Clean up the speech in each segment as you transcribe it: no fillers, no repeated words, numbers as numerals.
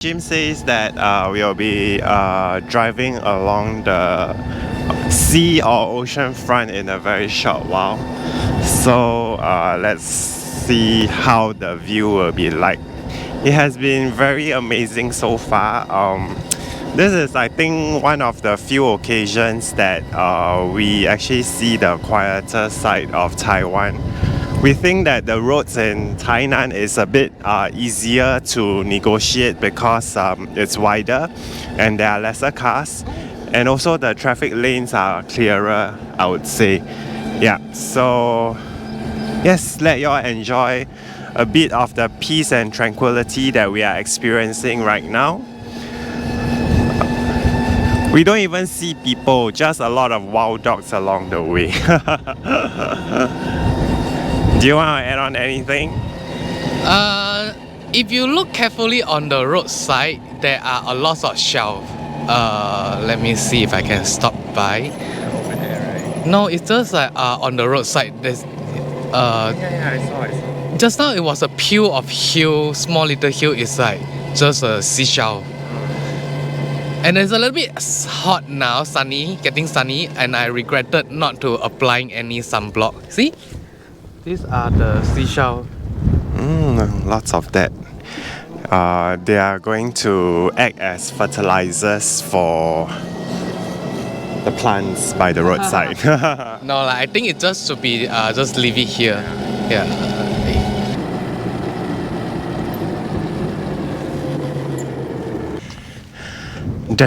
Jim says that we'll be driving along the sea or ocean front in a very short while. So let's see how the view will be like. It has been very amazing so far. This is, I think, one of the few occasions that we actually see the quieter side of Taiwan. We think that the roads in Tainan is a bit easier to negotiate because it's wider and there are lesser cars, and also the traffic lanes are clearer, I would say. Yeah, so yes, let y'all enjoy a bit of the peace and tranquility that we are experiencing right now. We don't even see people, just a lot of wild dogs along the way. Do you want to add on anything? If you look carefully on the roadside, there are a lot of shelves. Let me see if I can stop by. Over there, right? No, it's just like on the roadside. There's I saw. just now it was a pile of hill, small little hill. It's like just a seashell. And it's a little bit hot now, getting sunny, and I regretted not to applying any sunblock. See? These are the seashells. Lots of that. They are going to act as fertilizers for the plants by the roadside. No, I think it just should be just leave it here. Yeah. The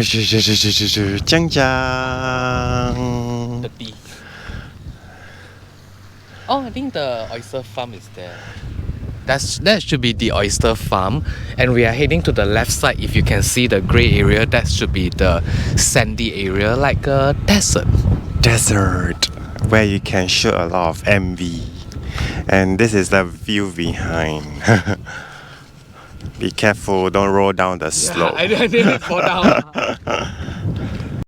tea. Oh, I think the Oyster Farm is there. That should be the Oyster Farm, and we are heading to the left side. If you can see the grey area, that should be the sandy area, like a desert. Desert, where you can shoot a lot of MV. And this is the view behind. Be careful, don't roll down the slope. I didn't fall down.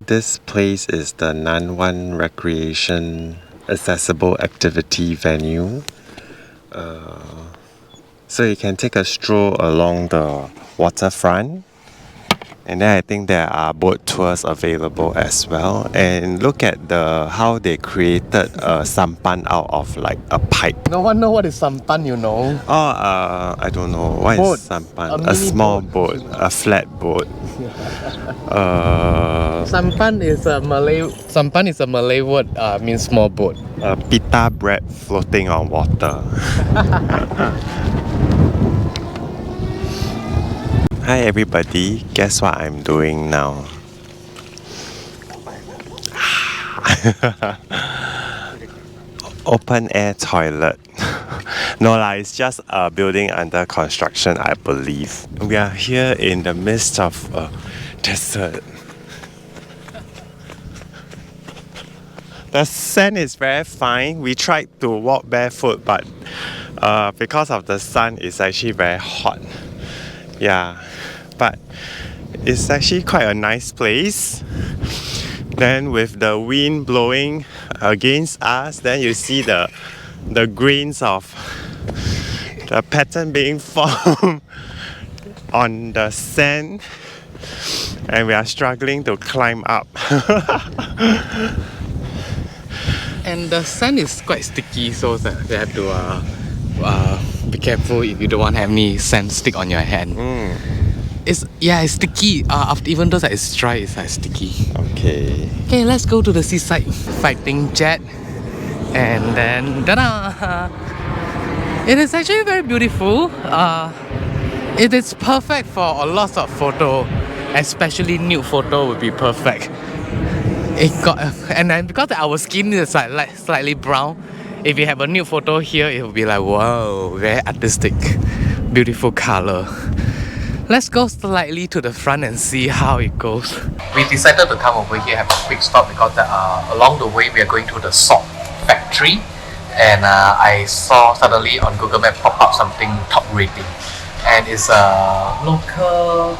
This place is the Nanwan Recreation Accessible Activity Venue. So you can take a stroll along the waterfront, and then I think there are boat tours available as well. And look at how they created a sampan out of like a pipe. No one knows what is sampan, you know. I don't know what boat. Is sampan. A small boat, a flat boat. Sampan is a Malay word, means small boat. Pita bread floating on water. Hi everybody, guess what I'm doing now? Open air toilet. No lah, it's just a building under construction, I believe. We are here in the midst of a desert. The sand is very fine. We tried to walk barefoot, but because of the sun, it's actually very hot. Yeah, but it's actually quite a nice place. Then with the wind blowing against us, then you see the grains of the pattern being formed on the sand, and we are struggling to climb up. And the sand is quite sticky, so that we have to be careful if you don't want to have any sand stick on your hand. It's sticky. Even though it's dry, it's sticky. Okay, let's go to the seaside. Fighting jet, and then ta-da! It is actually very beautiful. It is perfect for a lot of photo, especially nude photo would be perfect. And then because our skin is like slightly brown, if you have a nude photo here, it will be like wow, very artistic, beautiful color. Let's go slightly to the front and see how it goes. We decided to come over here, have a quick stop because along the way we are going to the salt factory, and I saw suddenly on Google Maps pop up something top rating, and it's a local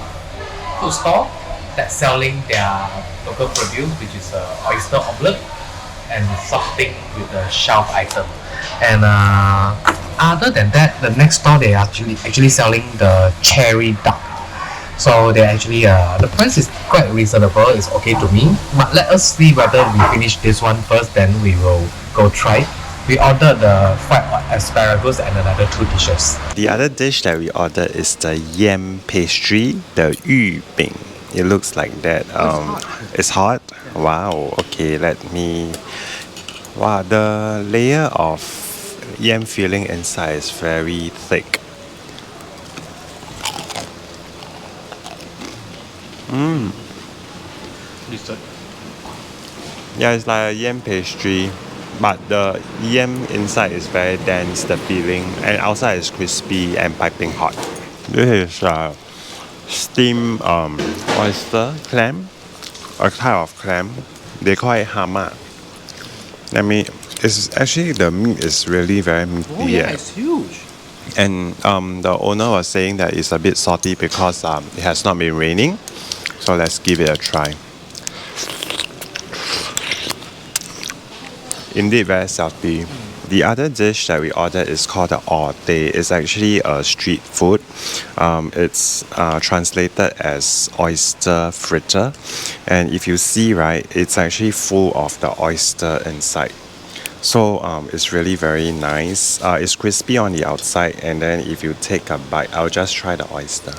food store that's selling their local produce, which is oyster omelette and something with a shelf item. And other than that, the next store they are actually selling the cherry duck. So they actually the price is quite reasonable. It's okay to me. But let us see whether we finish this one first. Then we will go try. We ordered the fried asparagus and another 2 dishes. The other dish that we ordered is the yam pastry, the 鱼饼. It looks like that. It's hot. Wow. Okay, let me. Wow, the layer of yam filling inside is very thick. Dessert. Yeah, it's like a yam pastry, but the yam inside is very dense, the filling, and outside is crispy and piping hot. This is steamed oyster clam, a type of clam. They call it hama. It's actually, the meat is really very meaty. Oh yeah, it's huge. And the owner was saying that it's a bit salty because it has not been raining. So let's give it a try. Indeed very salty. The other dish that we ordered is called the orte. It's actually a street food. It's translated as oyster fritter. And if you see, right, it's actually full of the oyster inside. So it's really very nice. It's crispy on the outside, and then if you take a bite, I'll just try the oyster.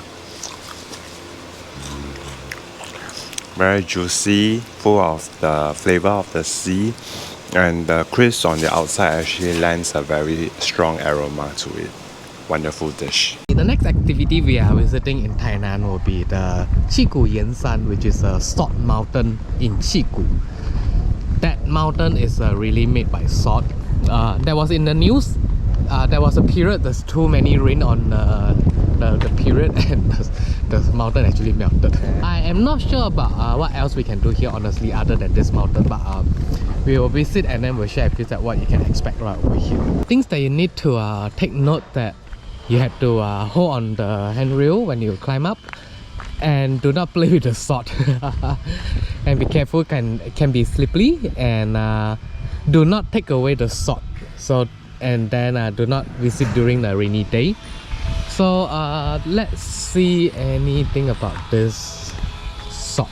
Very juicy, full of the flavor of the sea, and the crisp on the outside actually lends a very strong aroma to it. Wonderful dish. The next activity we are visiting in Tainan will be the Qigu Yensan, which is a salt mountain in Qigu. That mountain is really made by salt. That was in the news. There was a period there's too many rain on the period and the mountain actually melted. I am not sure about what else we can do here honestly other than this mountain, but we will visit and then we'll share with you that what you can expect right over here. Things that you need to take note that you have to hold on the handrail when you climb up, and do not play with the salt. And be careful, it can be slippery, and do not take away the salt. So and then do not visit during the rainy day. So let's see anything about this salt.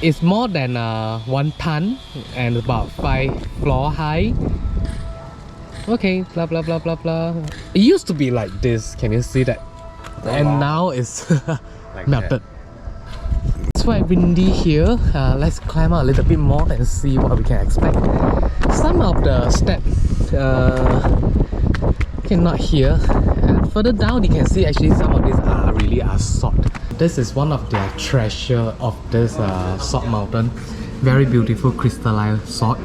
It's more than 1 ton and about 5 floor high. Okay, blah blah blah blah blah. It used to be like this, can you see that? And now it's like melted. It's quite windy here. Let's climb out a little bit more and see what we can expect. Some of the steps cannot hear, and further down you can see actually some of these are really salt. This is one of their treasure of this salt mountain. Very beautiful crystalline salt.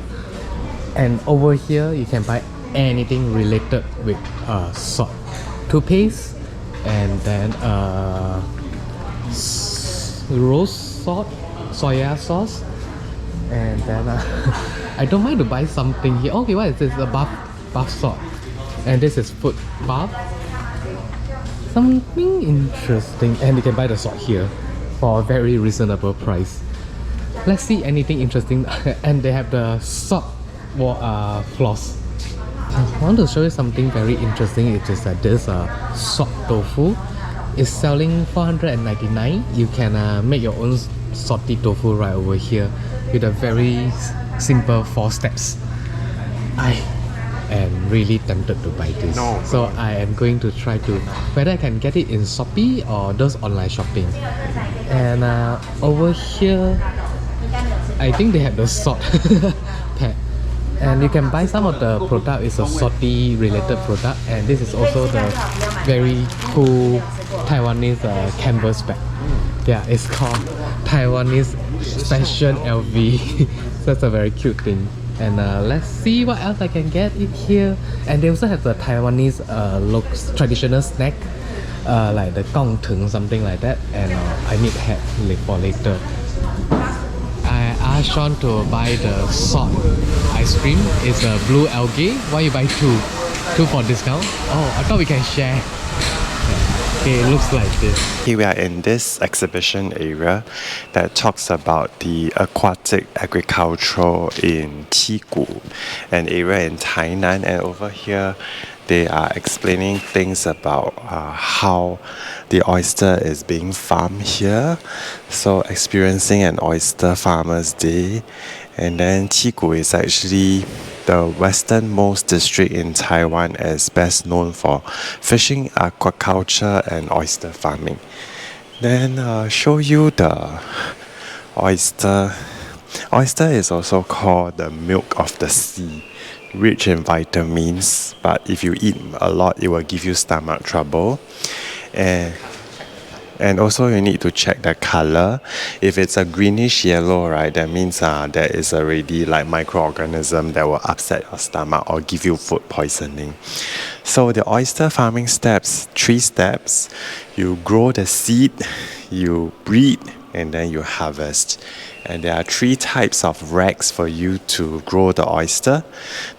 And over here you can buy anything related with salt. Toothpaste, and then rose salt, soya sauce, and then I don't mind to buy something here. Okay, what is this? A bath salt, and this is foot bath. Something interesting, and you can buy the salt here for a very reasonable price. Let's see anything interesting. And they have the salt floss. I want to show you something very interesting. It is this salt tofu. It's selling 499. You can make your own salty tofu right over here with a very simple 4 steps. I am really tempted to buy this. So I am going to try to whether I can get it in Shopee or those online shopping. And over here, I think they have the salt pack. And you can buy some of the product. It's a salty related product, and this is also the very cool Taiwanese canvas bag. Yeah, it's called Taiwanese Fashion LV. That's a very cute thing. And let's see what else I can get it here. And they also have the Taiwanese looks traditional snack, like the gongteng, something like that. And I need to have for later. I asked Sean to buy the salt ice cream. It's a blue algae. Why you buy 2? 2 for discount? Oh, I thought we can share. Okay, it looks like this. Here we are in this exhibition area that talks about the aquatic agriculture in Qigu, an area in Tainan. And over here, they are explaining things about how the oyster is being farmed here. So experiencing an oyster farmer's day. And then Qigu is actually the westernmost district in Taiwan, is best known for fishing, aquaculture and oyster farming. Then show you the oyster. Oyster is also called the milk of the sea, rich in vitamins, but if you eat a lot it will give you stomach trouble. And also you need to check the color. If it's a greenish yellow, right, that means there is already like microorganism that will upset your stomach or give you food poisoning. So the oyster farming steps, 3 steps. You grow the seed, you breed, and then you harvest. And there are 3 types of racks for you to grow the oyster,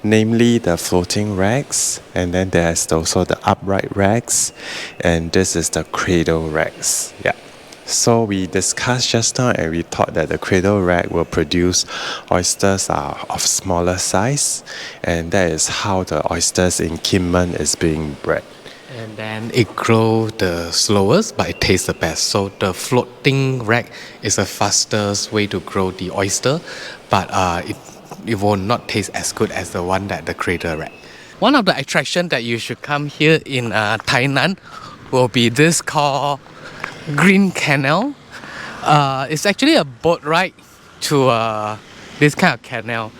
namely the floating racks, and then there's also the upright racks, and this is the cradle racks. Yeah. So we discussed just now and we thought that the cradle rack will produce oysters of smaller size, and that is how the oysters in Kinmen is being bred. And then it grows the slowest, but it tastes the best. So the floating rack is the fastest way to grow the oyster, but it will not taste as good as the one that the cradle rack. One of the attractions that you should come here in Tainan will be this called Green Canal. It's actually a boat ride to this kind of canal.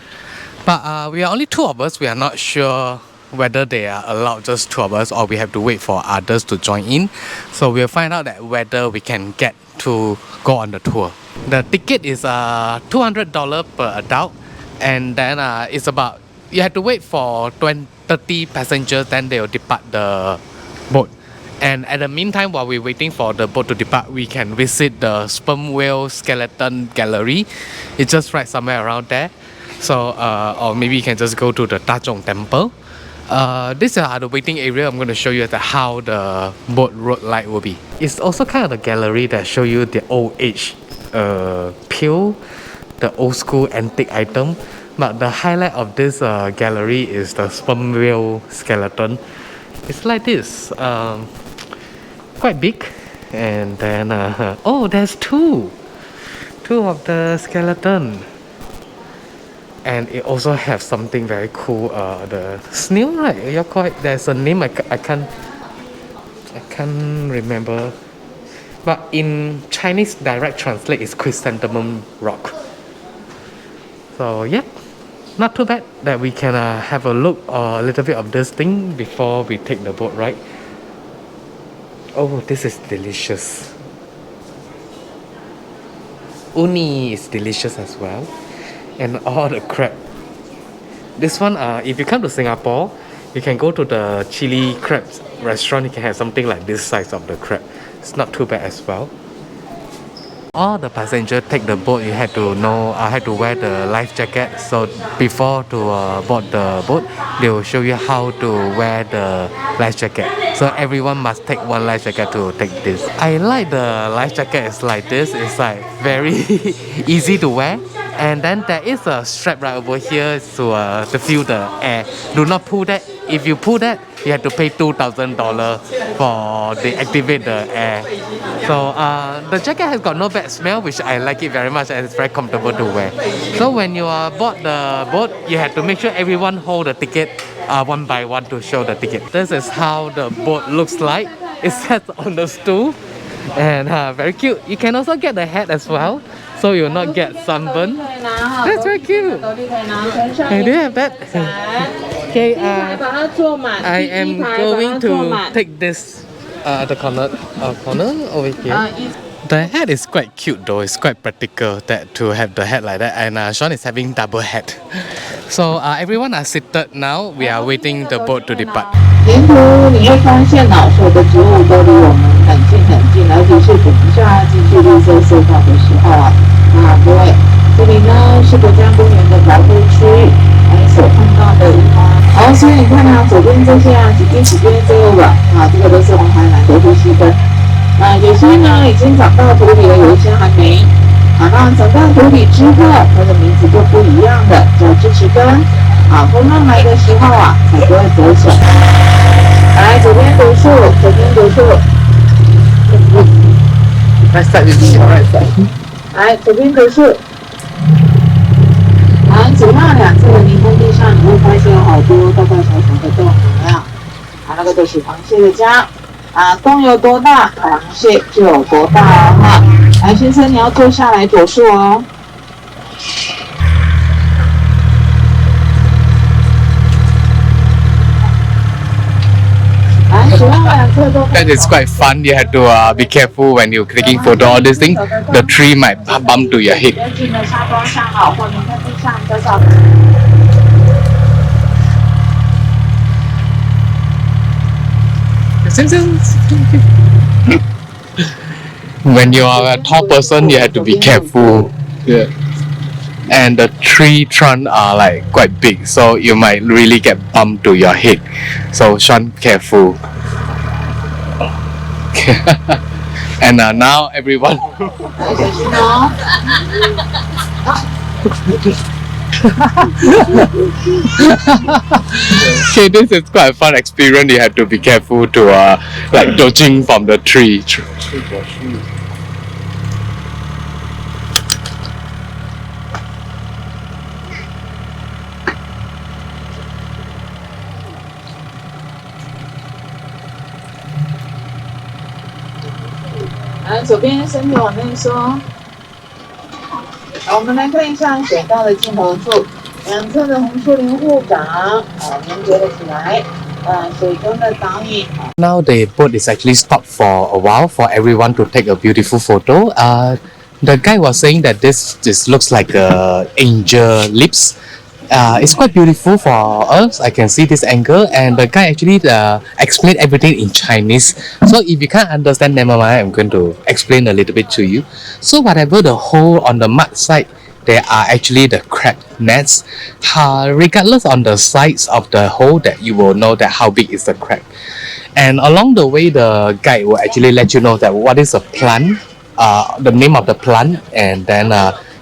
But we are only 2 of us. We are not sure whether they are allowed just 2 of us or we have to wait for others to join in. So we'll find out that whether we can get to go on the tour. The ticket is $200 per adult, and then it's about, you have to wait for 30 passengers, then they will depart the boat. And at the meantime, while we're waiting for the boat to depart, we can visit the sperm whale skeleton gallery. It's just right somewhere around there. So or maybe you can just go to the Tazhong temple. This is the waiting area. I'm going to show you how the boat road light will be. It's also kind of the gallery that show you the old age pill, the old school antique item. But the highlight of this gallery is the sperm whale skeleton. It's like this, quite big. And then oh, there's two of the skeleton. And it also has something very cool. The snail, right? You're quite. There's a name I can't remember. But in Chinese, direct translate is chrysanthemum rock. So yeah, not too bad that we can have a look or a little bit of this thing before we take the boat ride. Oh, this is delicious. Uni is delicious as well. And all the crab. This one, if you come to Singapore, you can go to the chili crab restaurant. You can have something like this size of the crab. It's not too bad as well. All the passengers take the boat, you had to wear the life jacket. So before to board the boat, they will show you how to wear the life jacket. So everyone must take one life jacket to take this. I like the life jacket. It's like this. It's like very easy to wear. And then there is a strap right over here to fill the air. Do not pull that. If you pull that, you have to pay $2,000 for they activate the air. So the jacket has got no bad smell, which I like it very much, and it's very comfortable to wear. So when you board the boat, you have to make sure everyone hold the ticket one by one to show the ticket. This is how the boat looks like. It's set on the stool, and very cute. You can also get the hat as well, so you'll not get sunburn. That's very cute. Hey, do you have that? Okay, I am going to take this the corner over here. The hat is quite cute though. It's quite practical that to have the hat like that. And Sean is having double hat. So everyone are seated now. We are waiting the boat to depart. 沿途你会发现所有的植物都离我们很近，而且是等一下进去绿色隧道的时候各位，这里呢是国家公园的保护区，所看到的好，所以你看左边这些几边这个碗这个都是黄海蓝的呼吸根，有些呢已经长到土里了，有一些还没。那长到土里之后，它的名字就不一样的，叫支持根。风浪来的时候才不会折损。来，左边读数，左边读数。Right side with me, right side. 来，左边读数。好，走到两侧的泥坑地上，你会发现有好多大大小小的洞，有没有？啊，那个都是螃蟹的家。啊，洞有多大，螃蟹就有多大哦哈。来，先生，你要坐下来走数哦。That is quite fun. You have to be careful when you're taking photo. All these things, the tree might bump to your head. When you are a tall person, you have to be careful. Yeah. And the tree trunk are like quite big, so you might really get bumped to your head. So Sean, careful. And now everyone. Okay, this is quite a fun experience. You have to be careful to like dodging from the tree. 来，左边身体往内缩。好，我们来看一下水道的尽头处，两侧的红树林护港，连接了起来。水中的倒影。Now the boat is actually stopped for a while for everyone to take a beautiful photo. The guy was saying that this looks like angel lips. It's quite beautiful for us. I can see this angle, and the guy actually explained everything in Chinese. So if you can't understand, never mind. I'm going to explain a little bit to you. So whatever the hole on the mud side, there are actually the crab nets. Regardless on the size of the hole, that you will know that how big is the crab. And along the way, the guide will actually let you know that what is a plant, the name of the plant, and then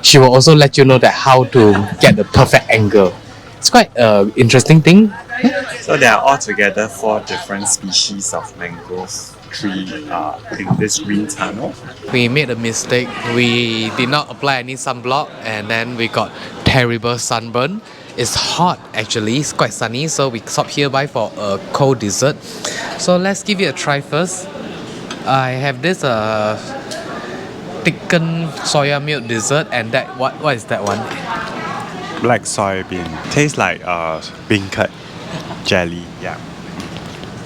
she will also let you know that how to get the perfect angle. It's quite an interesting thing. So there are altogether 4 different species of mangroves tree in this green tunnel. We made a mistake. We did not apply any sunblock, and then we got terrible sunburn. It's hot actually, it's quite sunny, so we stopped here by for a cold dessert. So let's give it a try first. I have this thickened soya milk dessert, and that what is that one? Black soybean. Tastes like bean curd jelly. Yeah.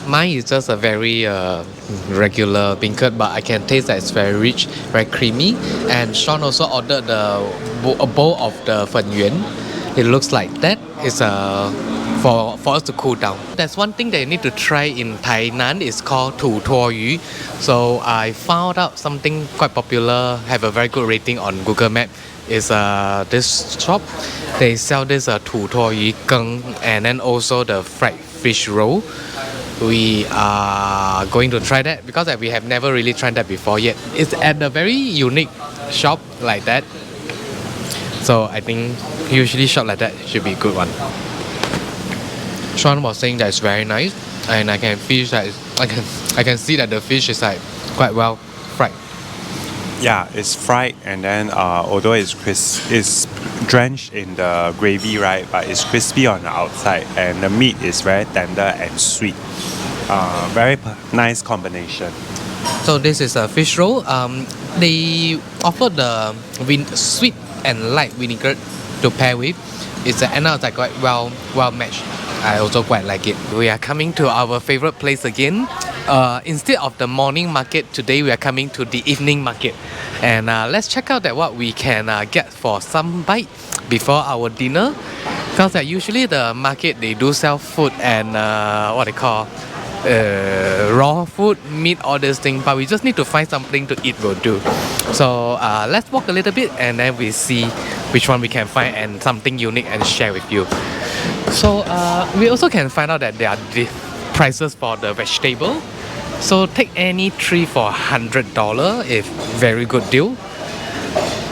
Mine is just a very regular bean curd, but I can taste that it's very rich, very creamy. And Sean also ordered a bowl of the 粉圆. It looks like that. It's for us to cool down. There's one thing that you need to try in Tainan. It's called 土魠鱼. So I found out something quite popular, have a very good rating on Google Map. Is this shop. They sell this 土魠鱼羹 and then also the fried fish roll. We are going to try that because we have never really tried that before yet. It's at a very unique shop like that. So I think usually shop like that should be a good one. Sean was saying that it's very nice, and I can see that the fish is like quite well fried. Yeah, it's fried, and then although it's drenched in the gravy, right? But it's crispy on the outside, and the meat is very tender and sweet. Very nice combination. So this is a fish roll. They offer the sweet and light vinegar to pair with. It's like quite well matched. I also quite like it. We are coming to our favorite place again. Instead of the morning market, today we are coming to the evening market. And let's check out that what we can get for some bite before our dinner. Because usually the market, they do sell food and what they call raw food, meat, all these things. But we just need to find something to eat will do. So let's walk a little bit and then we see which one we can find and something unique and share with you. So we also can find out that there are prices for the vegetable. So take any 3 for $100 if very good deal.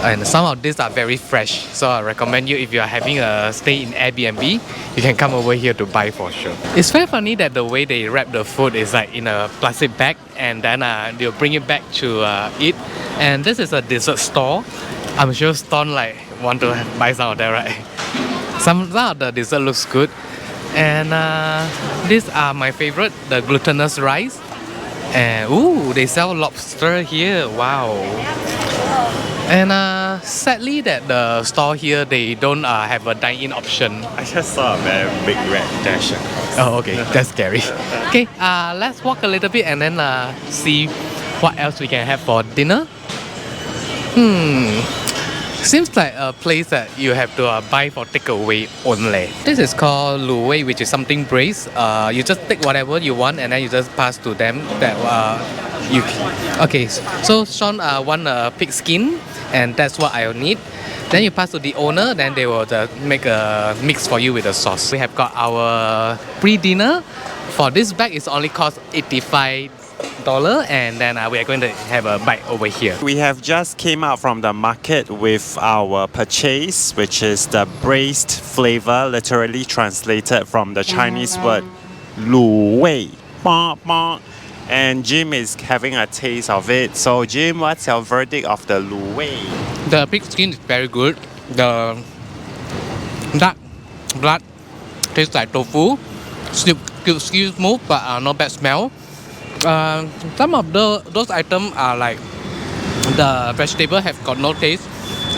And some of these are very fresh. So I recommend you, if you are having a stay in Airbnb, you can come over here to buy for sure. It's very funny that the way they wrap the food is like in a plastic bag, and then they'll bring it back to eat. And this is a dessert store. I'm sure Stone like want to buy some of that, right? Some of the dessert looks good. And these are my favorite, the glutinous rice. And ooh, they sell lobster here. Wow. And sadly that the store here, they don't have a dine-in option. I just saw a very big red dash across. Oh, okay, that's scary. Okay, let's walk a little bit and then see what else we can have for dinner. Seems like a place that you have to buy for takeaway only. This is called lu wei, which is something braised. You just take whatever you want and then you just pass to them. That okay. So Sean want a pig skin, and that's what I need. Then you pass to the owner. Then they will make a mix for you with the sauce. We have got our pre-dinner. For this bag, it's only cost $85. And then we are going to have a bite over here. We have just came out from the market with our purchase, which is the braised flavor, literally translated from the Chinese word lu wei. And Jim is having a taste of it. So Jim, what's your verdict of the lu wei? The pig skin is very good. The dark blood tastes like tofu. Still smooth, but not bad smell. Some of those items are like the vegetable have got no taste,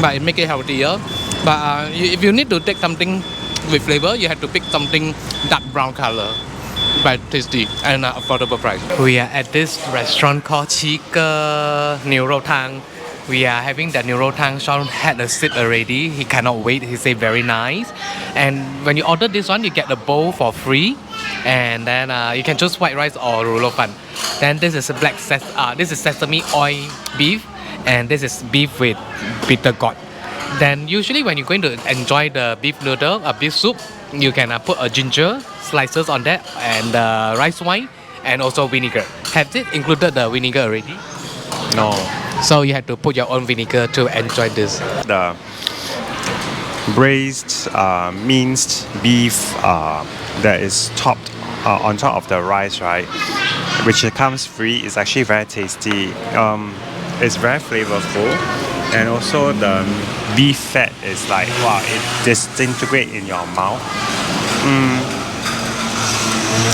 but it make it healthier. But if you need to take something with flavor, you have to pick something dark brown color, but tasty and affordable price. We are at this restaurant called Qigu牛肉汤. We are having the 牛肉汤. Sean had a sip already. He cannot wait. He said very nice. And when you order this one, you get the bowl for free. And then you can choose white rice or rulo fan. Then this is this is sesame oil beef, and this is beef with bitter gourd. Then usually when you're going to enjoy the beef noodle, beef soup, you can put a ginger slices on that, and rice wine, and also vinegar. Has it included the vinegar already? No. So you have to put your own vinegar to enjoy this. The braised minced beef that is topped on top of the rice, right, which comes free, is actually very tasty. It's very flavorful, and also the beef fat is like, wow, it disintegrates in your mouth.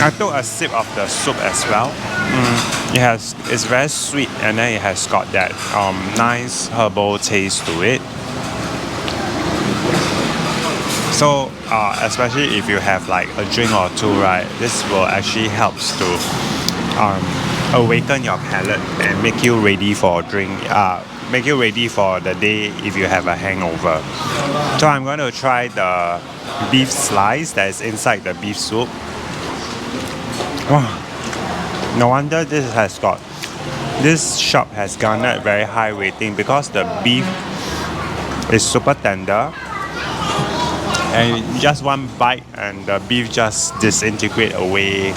I took a sip of the soup as well. It's very sweet, and then it has got that nice herbal taste to it. So especially if you have like a drink or two, right, this will actually helps to awaken your palate and make you ready for make you ready for the day if you have a hangover. So I'm going to try the beef slice that is inside the beef soup. No wonder this shop has garnered very high rating, because the beef is super tender, and just one bite and the beef just disintegrate away,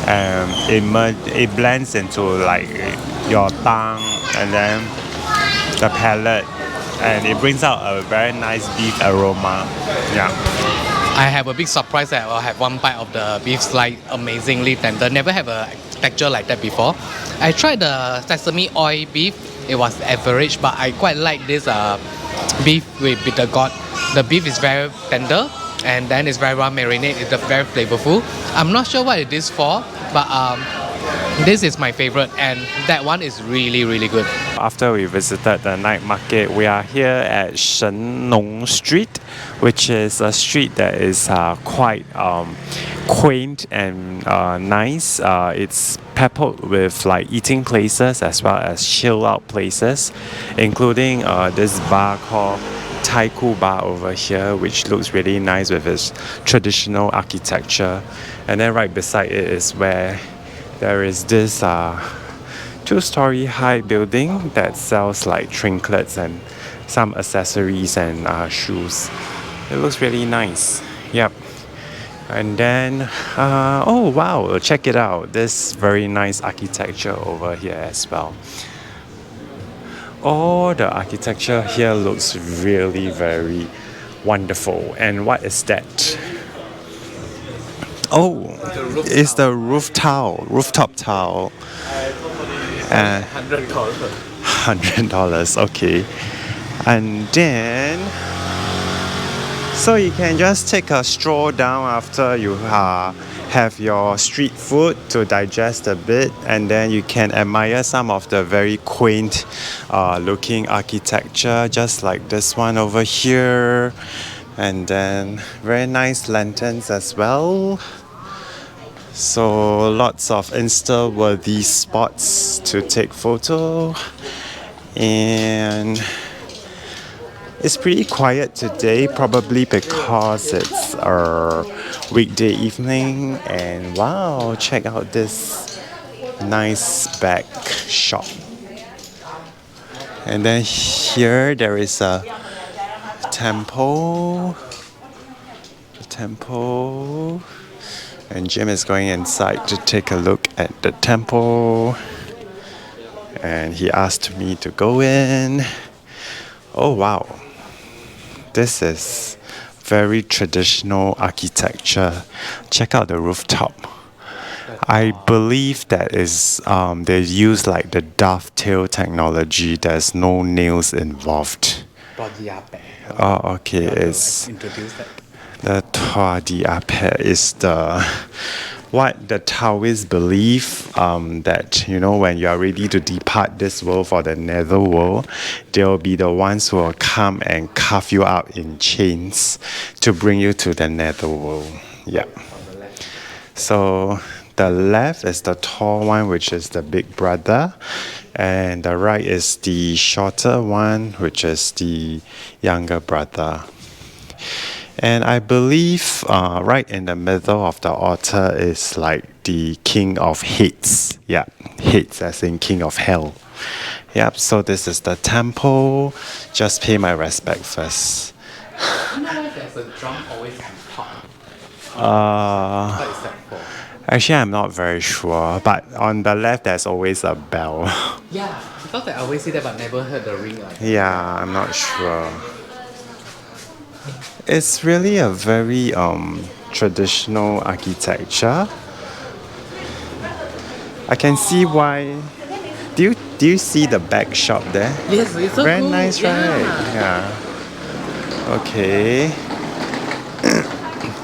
and it blends into like your tongue and then the palate, and it brings out a very nice beef aroma. Yeah. I have a big surprise that I'll have one bite of the beef slice, amazingly tender. Never have a texture like that before. I tried the sesame oil beef. It was average, but I quite like this beef with bitter gourd. The beef is very tender, and then it's very well marinated. It's very flavorful. I'm not sure what it is for, but this is my favorite, and that one is really, really good. After we visited the night market, we are here at Shenong Street, which is a street that is quite quaint and nice. It's peppered with like eating places as well as chill out places, including this bar called Qigu bar over here, which looks really nice with its traditional architecture. And then right beside it is where there is this two-story high building that sells like trinkets and some accessories and shoes. It looks really nice. Yep. And then, oh wow, check it out. This very nice architecture over here as well. all the architecture here looks really very wonderful. And what is that? Oh, it's the rooftop tile. $100. $100, okay. And then, so you can just take a stroll down after you have your street food to digest a bit, and then you can admire some of the very quaint looking architecture, just like this one over here, and then very nice lanterns as well. So lots of Insta-worthy spots to take photo, and it's pretty quiet today, probably because it's a weekday evening. And wow, check out this nice bag shop. And then here there is a temple. And Jim is going inside to take a look at the temple. And he asked me to go in. Oh wow. This is very traditional architecture. Check out the rooftop. I believe that is they use like the dovetail technology. There's no nails involved. Oh, okay. It's the Tongji Anping is what the Taoists believe, that when you are ready to depart this world for the nether world, they will be the ones who will come and carve you out in chains to bring you to the nether world. Yeah. So the left is the tall one, which is the big brother, and the right is the shorter one, which is the younger brother. And I believe right in the middle of the altar is like the king of Hades. Yeah, Hades as in king of hell. Yep, so this is the temple. Just pay my respect first. You know why there's a drum always on top? What is that for? Actually, I'm not very sure. But on the left, there's always a bell. Yeah, because I always see that but never heard the ring. Yeah, I'm not sure. It's really a very traditional architecture. I can see why. Do you see the back shop there? Yes, it's so very cool. Nice, right? Yeah. Okay.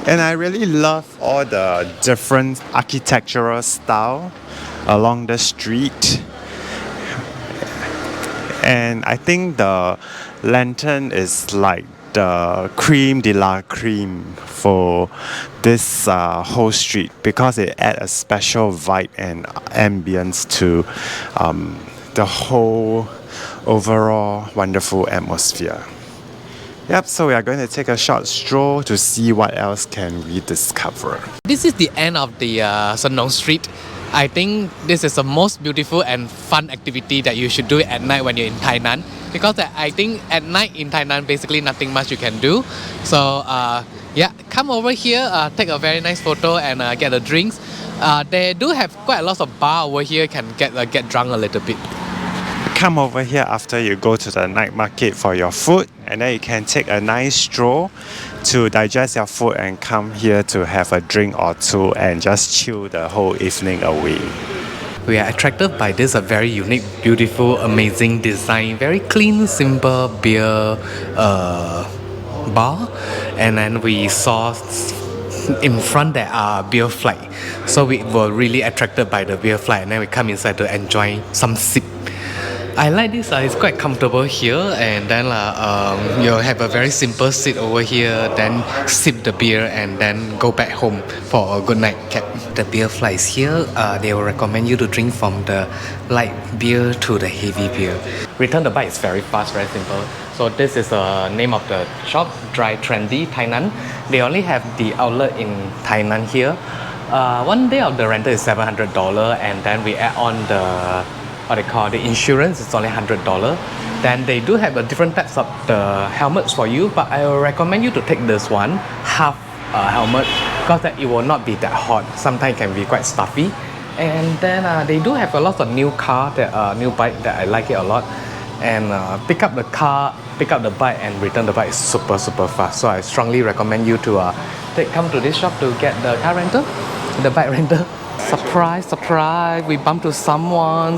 And I really love all the different architectural style along the street. And I think the lantern is like the creme de la creme for this whole street, because it adds a special vibe and ambience to the whole overall wonderful atmosphere. Yep, so we are going to take a short stroll to see what else can we discover. This is the end of the Shenong Street. I think this is the most beautiful and fun activity that you should do at night when you're in Tainan, because I think at night in Tainan basically nothing much you can do. So yeah, come over here, take a very nice photo and get the drinks. They do have quite a lot of bar over here, can get drunk a little bit. Come over here after you go to the night market for your food, and then you can take a nice stroll to digest your food and come here to have a drink or two and just chill the whole evening away. We are attracted by this very unique, beautiful, amazing design, very clean, simple beer bar, and then we saw in front there are Beerfly, so we were really attracted by the Beerfly, and then we come inside to enjoy some sip. I like this, it's quite comfortable here, and then you'll have a very simple sit over here, then sip the beer and then go back home for a good night cap. The Beerfly is here, they will recommend you to drink from the light beer to the heavy beer. Return the bike is very fast, very simple. So this is the name of the shop, Dry Trendy Tainan. They only have the outlet in Tainan here. One day of the rental is $700, and then we add on the insurance, it's only $100. Then they do have different types of the helmets for you, but I will recommend you to take this one, half helmet, because it will not be that hot. Sometimes it can be quite stuffy. And then they do have a lot of new bike that I like it a lot. and pick up the car, pick up the bike, and return the bike is super fast. So I strongly recommend you to come to this shop to get the car rental, the bike rental. Surprise! We bumped to someone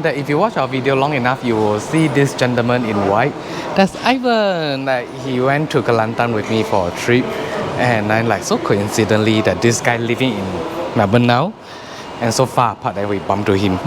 that if you watch our video long enough, you will see this gentleman in white. That's Ivan. Like, he went to Kelantan with me for a trip, and I'm like so coincidentally that this guy living in Melbourne now, and so far apart that we bumped to him.